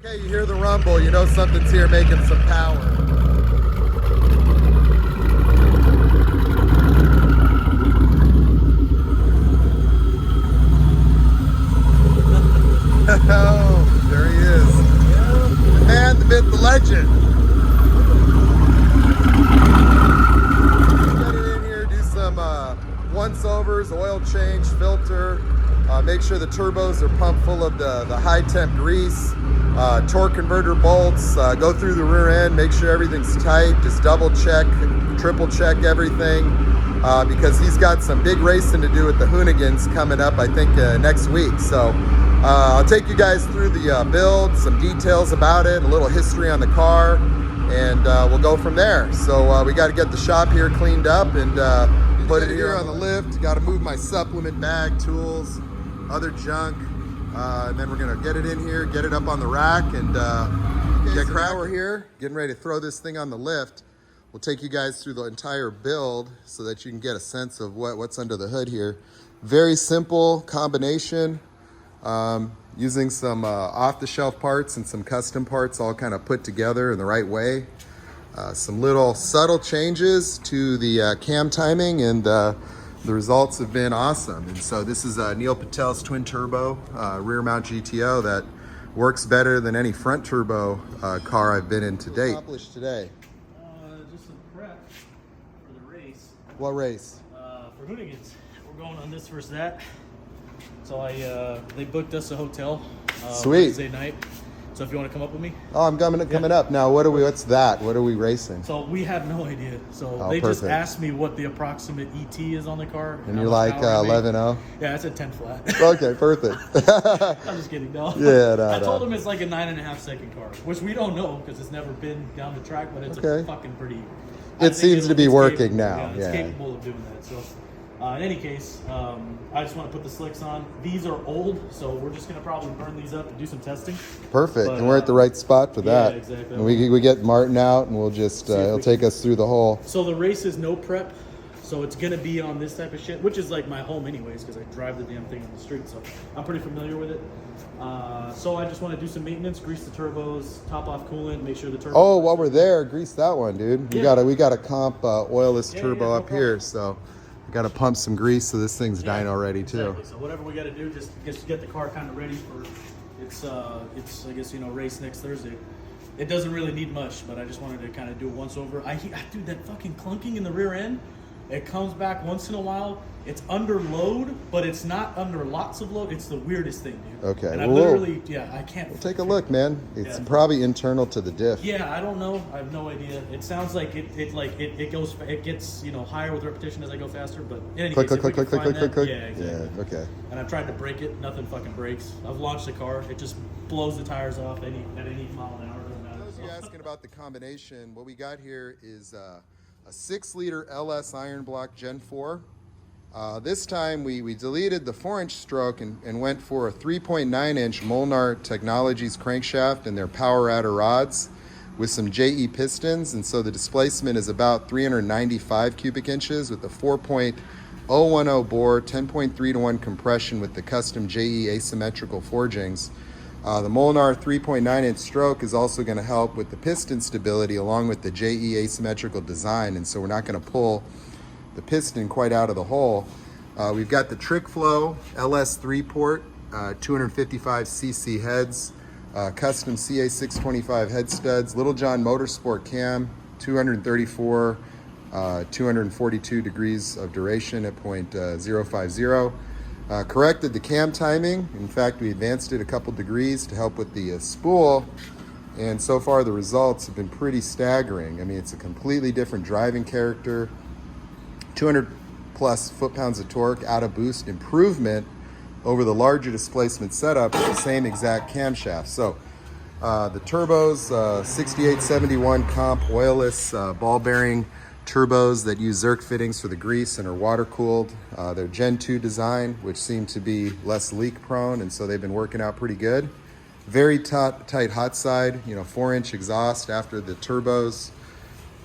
Okay, you hear the rumble, you know something's here making some power. Oh, there he is. The man, the myth, the legend. Get it in here, do some once-overs, oil change, filter. Make sure the turbos are pumped full of the high temp grease. Torque converter bolts, go through the rear end, make sure everything's tight, just double check, triple check everything, because he's got some big racing to do with the Hoonigans coming up, I think, next week. So I'll take you guys through the build, some details about it, a little history on the car, and we'll go from there. So we got to get the shop here cleaned up and put it here on the lift. Got to move my supplement bag, tools, other junk. And then we're gonna get it in here, get it up on the rack, and get crowd. We're here, getting ready to throw this thing on the lift. We'll take you guys through the entire build so that you can get a sense of what's under the hood here. Very simple combination, using some off-the-shelf parts and some custom parts all kind of put together in the right way. Some little subtle changes to the cam timing, and the results have been awesome. And so this is Neil Patel's twin turbo rear mount GTO that works better than any front turbo car I've been in to date. Accomplished today? Just some prep for the race. What race? For Hoonigans. We're going on this versus that. So they booked us a hotel Sweet. Wednesday night. So if you want to come up with me. Oh, I'm coming up. Now, what's that? What are we racing? So we have no idea. So they perfect. just asked me what the approximate ET is on the car. And you're like 11.0? Yeah, it's a 10 flat. Okay, perfect. I'm just kidding. No. Yeah, no, I told him it's like a 9.5 second car, which we don't know because it's never been down the track, but it's a fucking pretty. It seems to be working now. Yeah, it's capable of doing that. So, in any case, I just want to put the slicks on. These are old, so we're just going to probably burn these up and do some testing. Perfect, and we're at the right spot for that. Yeah, exactly. And we get Martin out, and we'll just he'll take us through the whole. So the race is no prep, so it's going to be on this type of shit, which is like my home anyways, because I drive the damn thing on the street, so I'm pretty familiar with it. So I just want to do some maintenance, grease the turbos, top off coolant, make sure the turbo. Oh, while we're there, grease that one, dude. We got a comp oilless turbo up here, so. Got to pump some grease so this thing's dyno ready too. Exactly. So whatever we got to do, just get the car kind of ready for its I guess race next Thursday. It doesn't really need much, but I just wanted to kind of do it once over. I do that fucking clunking in the rear end. It comes back once in a while. It's under load, but it's not under lots of load. It's the weirdest thing, dude. Okay. And I literally, I can't. We'll take a look, man. It's probably internal to the diff. Yeah, I don't know. I have no idea. It sounds like it gets higher with repetition as I go faster. But in any case, click. Yeah, exactly. Yeah, okay. And I've tried to break it. Nothing fucking breaks. I've launched the car. It just blows the tires off at any mile an hour. Doesn't matter. For those of you asking about the combination, what we got here is a 6-liter LS Iron Block Gen 4. This time we deleted the 4-inch stroke and went for a 3.9-inch Molnar Technologies crankshaft and their Power Adder rods with some JE pistons, and so the displacement is about 395 cubic inches with the 4.010 bore, 10.3 to 1 compression with the custom JE asymmetrical forgings. The Molnar 3.9-inch stroke is also going to help with the piston stability along with the JE asymmetrical design, and so we're not going to pull the piston quite out of the hole. We've got the TrickFlow LS3 port, 255cc heads, custom CA625 head studs, Little John Motorsport cam, 234, 242 degrees of duration at 0.050. Corrected the cam timing. In fact, we advanced it a couple degrees to help with the spool, and so far the results have been pretty staggering. I mean, it's a completely different driving character, 200 plus foot-pounds of torque, out of boost improvement over the larger displacement setup with the same exact camshaft. So the turbos, 6871 comp oilless ball bearing turbos that use Zerk fittings for the grease and are water cooled. They're Gen 2 design, which seem to be less leak prone, and so they've been working out pretty good. Very tight hot side, 4-inch exhaust after the turbos,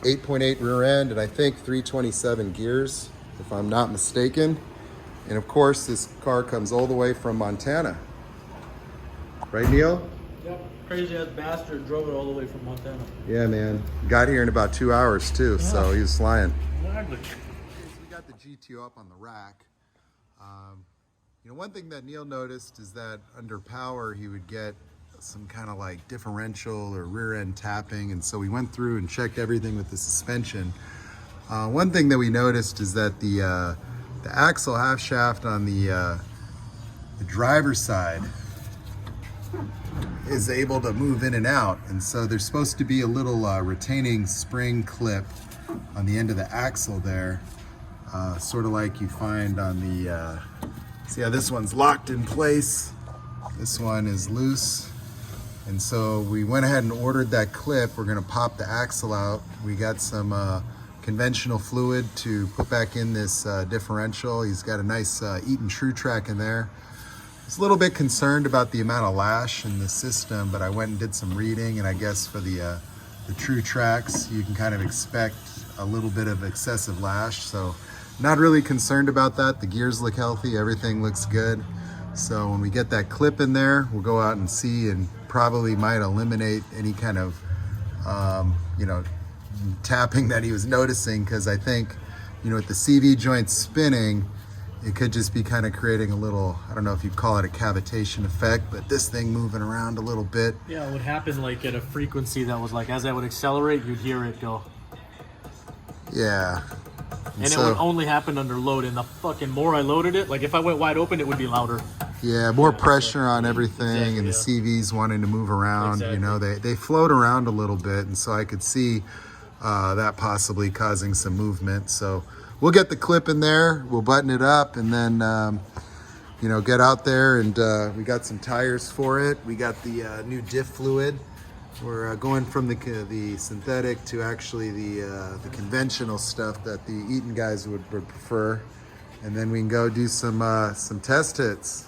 8.8 rear end, and I think 327 gears, if I'm not mistaken. And of course, this car comes all the way from Montana. Right, Neil? Yep. Crazy ass bastard drove it all the way from Montana. Yeah, man. Got here in about 2 hours too, so he was flying. Exactly. Okay, so we got the GTO up on the rack. You know, one thing that Neil noticed is that under power he would get some kind of like differential or rear end tapping, and so we went through and checked everything with the suspension. One thing that we noticed is that the axle half shaft on the driver's side is able to move in and out, and so there's supposed to be a little retaining spring clip on the end of the axle there, sort of like you find on the see how this one's locked in place, this one is loose, and so we went ahead and ordered that clip. We're going to pop the axle out. We got some conventional fluid to put back in this differential. He's got a nice Eaton True Track in there. I was a little bit concerned about the amount of lash in the system, but I went and did some reading, and I guess for the True Tracks, you can kind of expect a little bit of excessive lash. So not really concerned about that. The gears look healthy, everything looks good. So when we get that clip in there, we'll go out and see, and probably might eliminate any kind of, you know, tapping that he was noticing, because I think, you know, with the CV joint spinning, it could just be kind of creating a little, I don't know if you'd call it a cavitation effect, but this thing moving around a little bit. Yeah, it would happen like at a frequency that was like, as I would accelerate, you'd hear it go. Yeah. And it would only happen under load, and the fucking more I loaded it, like if I went wide open, it would be louder. Yeah, more pressure on everything, Exactly, and the CVs wanting to move around. Exactly. You know, they float around a little bit, and so I could see that possibly causing some movement. So we'll get the clip in there, we'll button it up, and then you know, get out there, and we got some tires for it. We got the new diff fluid. We're going from the synthetic to actually the conventional stuff that the Eaton guys would prefer, and then we can go do some test hits.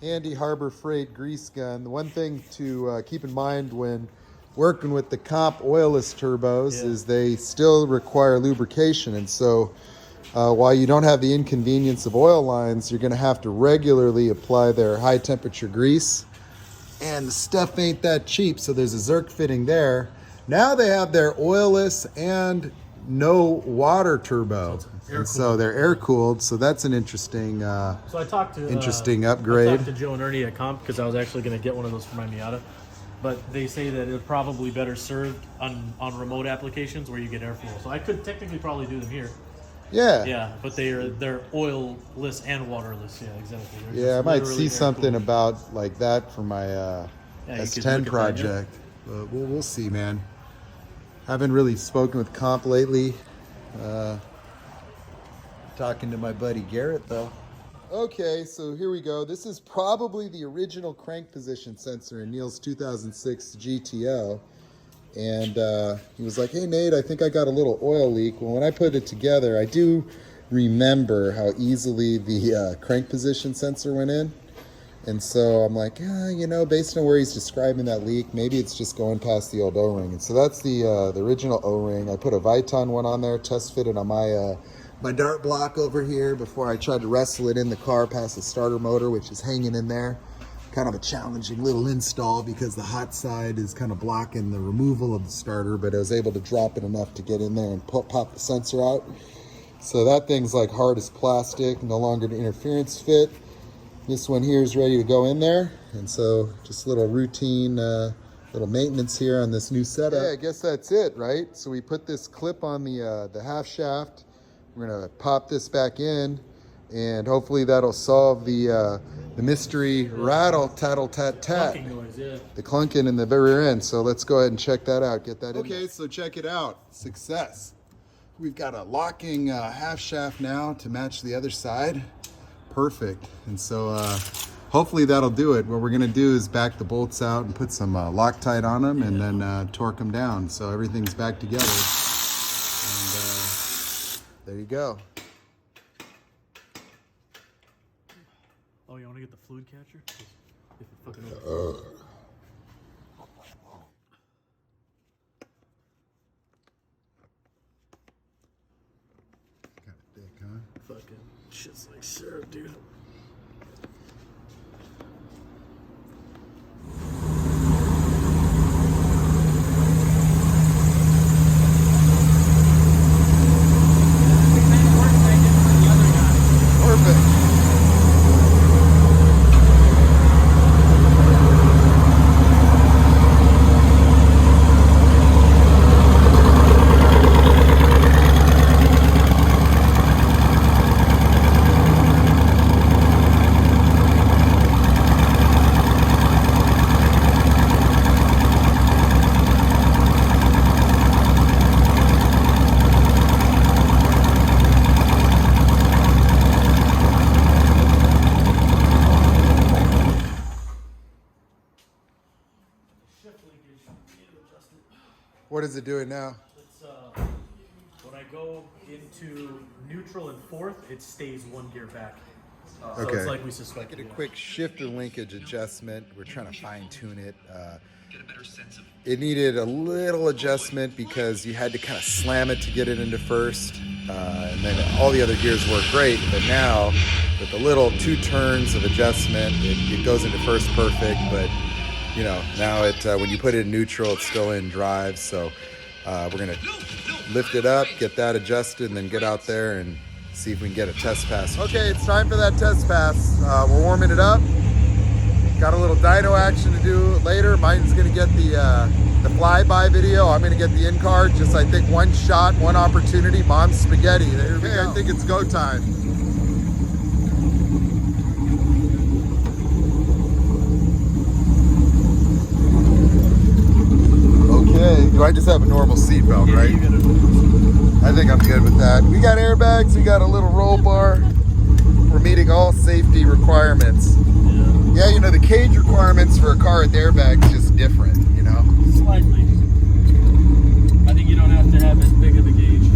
Andy Harbor Freight grease gun. The one thing to keep in mind when working with the comp oilless turbos is they still require lubrication, and so while you don't have the inconvenience of oil lines, you're going to have to regularly apply their high temperature grease, and the stuff ain't that cheap. So there's a Zerk fitting there. Now they have their oilless and no water turbo, and so they're air cooled. So that's an interesting So I talked to interesting I upgrade. talked to Joe and Ernie at Comp, because I was actually going to get one of those for my Miata, but they say that it's probably better served on remote applications where you get airflow. So I could technically probably do them here. Yeah. Yeah, but they're oilless and waterless. Yeah, exactly. They're Yeah, I just might literally see air something cooled. about like that for my Yeah, you could S10 look at that, project. But we'll see, man. Haven't really spoken with Comp lately. Talking to my buddy Garrett though. Okay, so here we go. This is probably the original crank position sensor in Neil's 2006 GTO. And he was like, hey Nate, I think I got a little oil leak. Well, when I put it together, I do remember how easily the crank position sensor went in. And so I'm like, yeah, you know, based on where he's describing that leak, maybe it's just going past the old O-ring. And so that's the original O-ring. I put a Viton one on there, test fitted on my dart block over here before I tried to wrestle it in the car past the starter motor, which is hanging in there. Kind of a challenging little install because the hot side is kind of blocking the removal of the starter, but I was able to drop it enough to get in there and pop the sensor out. So that thing's like hard as plastic, no longer an interference fit. This one here is ready to go in there, and so just a little routine little maintenance here on this new setup. Yeah, I guess that's it, right? So we put this clip on the half shaft. We're gonna pop this back in, and hopefully that'll solve the mystery rattle tattle tat tat. Clunking noise, yeah. The clunking in the rear end. So let's go ahead and check that out. Get that in. Okay, so check it out. Success. We've got a locking half shaft now to match the other side. Perfect. And so hopefully that'll do it. What we're gonna do is back the bolts out and put some Loctite on them, and then torque them down. So everything's back together. And there you go. Oh, you want to get the fluid catcher? If it fucking opens. Kind of thick, huh? Fucking. Shit's like syrup, dude. Perfect. What is it doing now? It's when I go into neutral and fourth, it stays one gear back. So Okay. it's like we suspected. Get a quick shifter linkage adjustment. We're trying to fine tune it. It needed a little adjustment because you had to kind of slam it to get it into first. And then all the other gears work great. But now, with the little 2 turns of adjustment, it goes into first perfect. But you know, now when you put it in neutral, it's still in drive. So we're gonna lift it up, get that adjusted, and then get out there and see if we can get a test pass. Okay, it's time for that test pass. We're warming it up. Got a little dyno action to do later. Mine's gonna get the flyby video. I'm gonna get the in-car. Just I think one shot, one opportunity. Mom's spaghetti. There we go. I think it's go time. Okay, do I just have a normal seatbelt, Yeah, right? you gotta, I think I'm good with that. We got airbags, we got a little roll bar. We're meeting all safety requirements. yeah, Yeah, you know, the cage requirements for a car with airbags is just different, you know? slightly. I think you don't have to have as big of a gauge.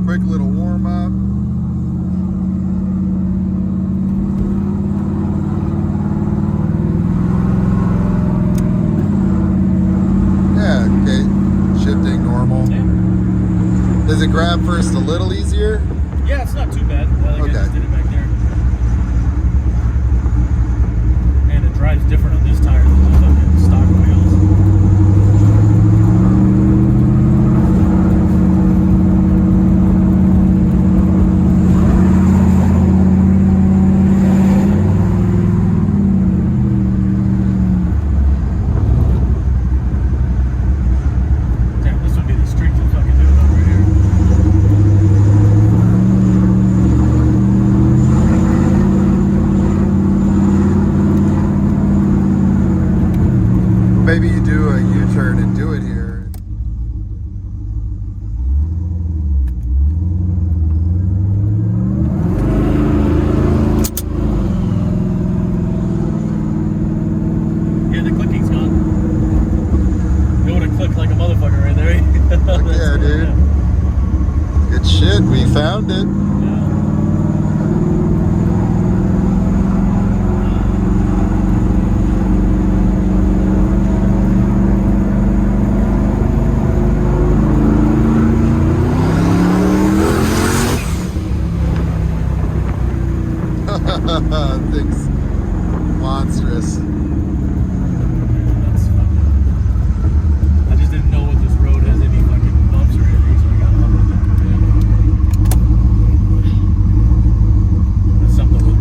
Quick little warm up. Yeah, okay. Shifting normal. Does it grab first a little easier? Yeah, it's not too bad. I Okay. just did it back there. And it drives different on this tire than the fucking stock wheels. Damn, this would be the street to fucking do it over here. Maybe you do a U-turn and do it here. Yeah, the clicking's gone. It would have clicked like a motherfucker right there. Fuck yeah, dude. Good shit, we found it. Thing's monstrous. That's fucking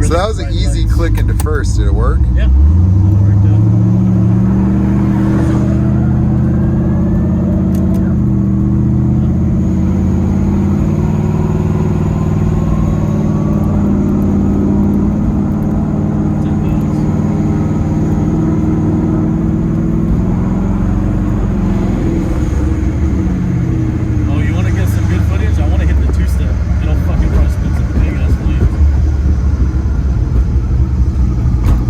really. So that was an bright easy lights. click into first. Did it work? Yeah. It worked out. Oh, you want to get some good footage? I want to hit the two-step. It'll fucking probably spin some big-ass flames.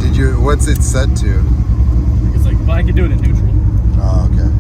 Did you? What's it set to? It's like, but I can do it in neutral. Oh, okay.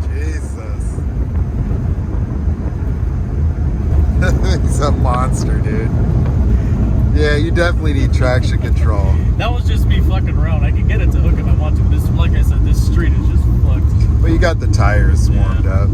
Jesus. He's a monster, dude. Yeah, you definitely need traction control. That was just me fucking around. I can get it to hook if I want to, but this, like I said, this street is just fucked. But you got the tires warmed Yeah. up.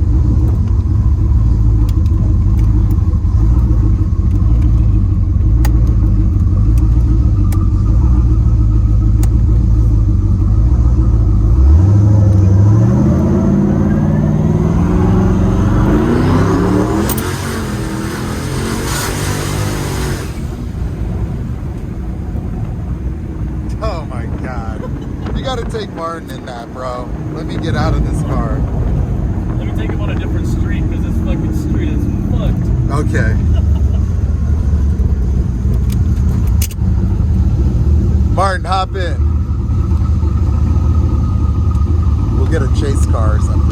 Oh my God. You gotta take Martin in that, bro. Let me get out of this car. Let me take him on a different street because this fucking street is fucked. Okay. Martin, hop in. We'll get a chase car or something.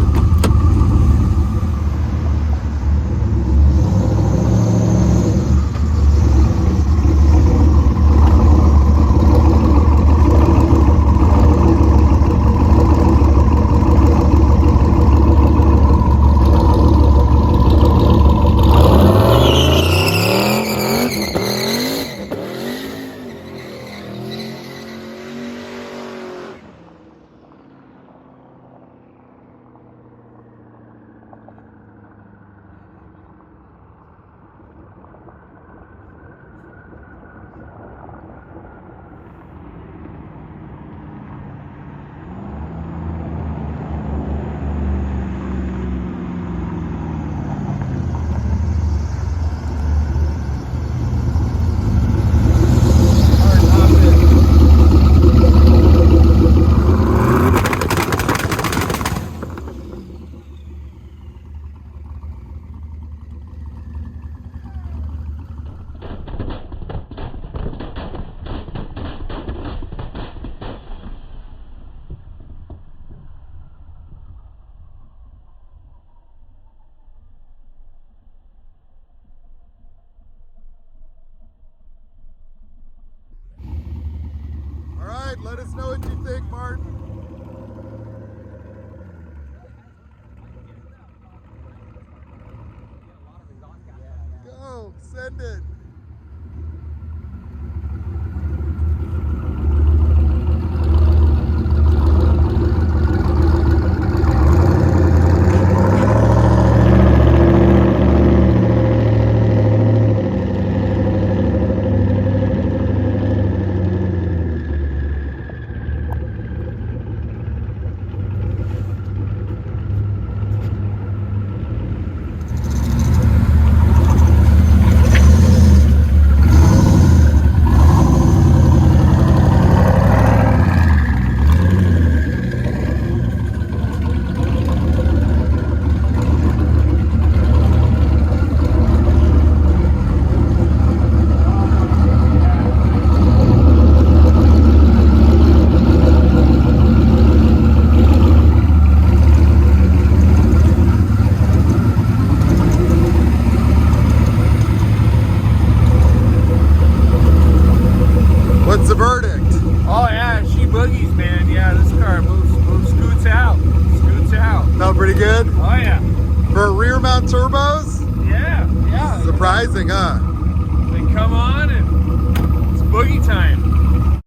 All right, let us know what you think, Martin. Go, send it. What's the verdict? Oh yeah, she boogies, man. Yeah, this car moves, scoots out. Felt pretty good? Oh yeah. For rear mount turbos? Yeah, rising, huh? They come on and it's boogie time.